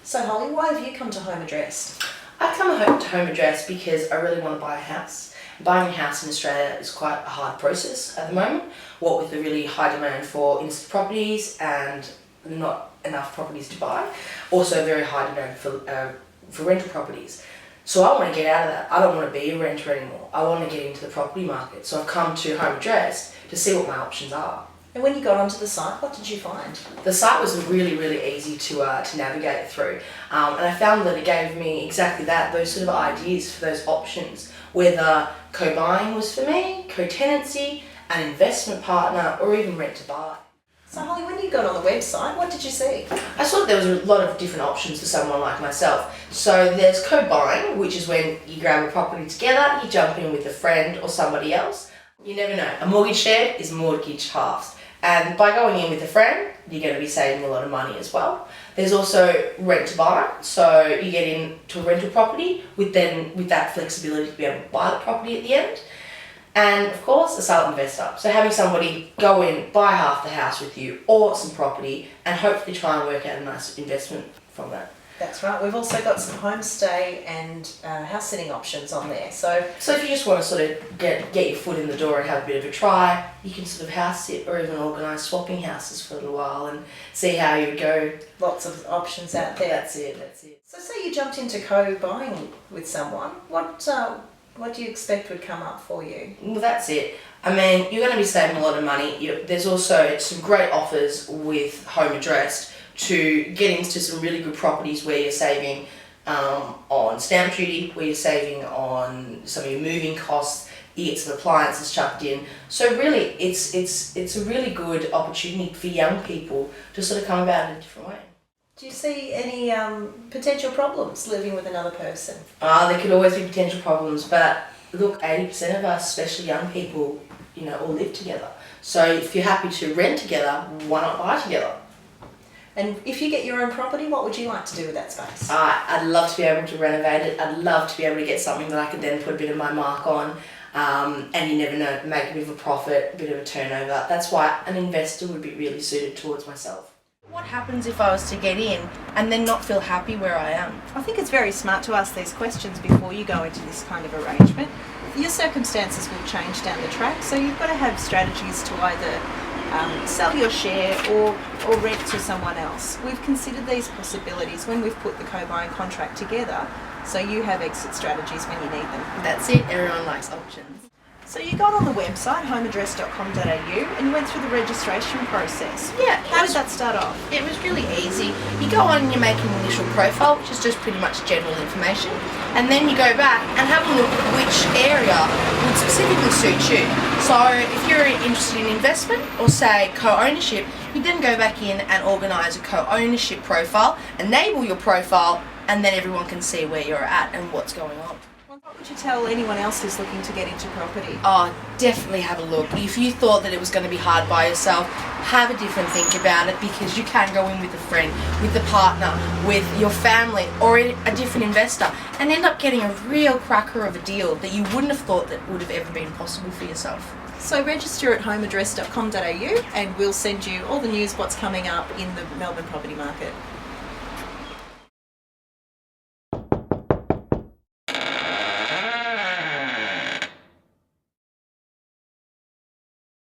So Holly, why have you come to Home Addressed? I come to Home Addressed because I really want to buy a house. Buying a house in Australia is quite a hard process at the moment, what with the really high demand for instant properties and not enough properties to buy. Also very high demand for rental properties. So I want to get out of that. I don't want to be a renter anymore. I want to get into the property market. So I've come to Home Addressed to see what my options are. And when you got onto the site, what did you find? The site was really, really easy to navigate through, and I found that it gave me exactly that, those sort of ideas for those options, whether co-buying was for me, co-tenancy, an investment partner, or even rent to buy. So Holly, when you got on the website, what did you see? I saw that there was a lot of different options for someone like myself. So there's co-buying, which is when you grab a property together, you jump in with a friend or somebody else. You never know. A mortgage shared is mortgage halves. And by going in with a friend, you're going to be saving a lot of money as well. There's also rent to buy, so you get into a rental property with that flexibility to be able to buy the property at the end. And of course, a sale investor. So having somebody go in, buy half the house with you or some property and hopefully try and work out a nice investment from that. That's right. We've also got some homestay and house sitting options on there. So if you just want to sort of get your foot in the door and have a bit of a try, you can sort of house sit or even organise swapping houses for a little while and see how you would go. Lots of options out there. That's it. So say you jumped into co-buying with someone. What do you expect would come up for you? Well, that's it. I mean, you're going to be saving a lot of money. There's also some great offers with Home Addressed to get into some really good properties where you're saving on stamp duty, where you're saving on some of your moving costs, you get some appliances chucked in. So really, it's a really good opportunity for young people to sort of come about it in a different way. Do you see any potential problems living with another person? There could always be potential problems, but look, 80% of us, especially young people, all live together. So if you're happy to rent together, why not buy together? And if you get your own property, what would you like to do with that space? I'd love to be able to renovate it. I'd love to be able to get something that I could then put a bit of my mark on. And you never know, make a bit of a profit, a bit of a turnover. That's why an investor would be really suited towards myself. What happens if I was to get in and then not feel happy where I am? I think it's very smart to ask these questions before you go into this kind of arrangement. Your circumstances will change down the track, so you've got to have strategies to either sell your share or rent to someone else. We've considered these possibilities when we've put the co-buying contract together, so you have exit strategies when you need them. That's it, everyone likes options. So you got on the website, homeaddressed.com.au, and you went through the registration process. Yeah. How did that start off? It was really easy. You go on and you make an initial profile, which is just pretty much general information, and then you go back and have a look at which area would specifically suit you. So if you're interested in investment or say co-ownership, you then go back in and organise a co-ownership profile, enable your profile, and then everyone can see where you're at and what's going on. What would you tell anyone else who's looking to get into property? Oh, definitely have a look. If you thought that it was going to be hard by yourself, have a different think about it, because you can go in with a friend, with a partner, with your family, or a different investor and end up getting a real cracker of a deal that you wouldn't have thought that would have ever been possible for yourself. So register at homeaddressed.com.au and we'll send you all the news, what's coming up in the Melbourne property market.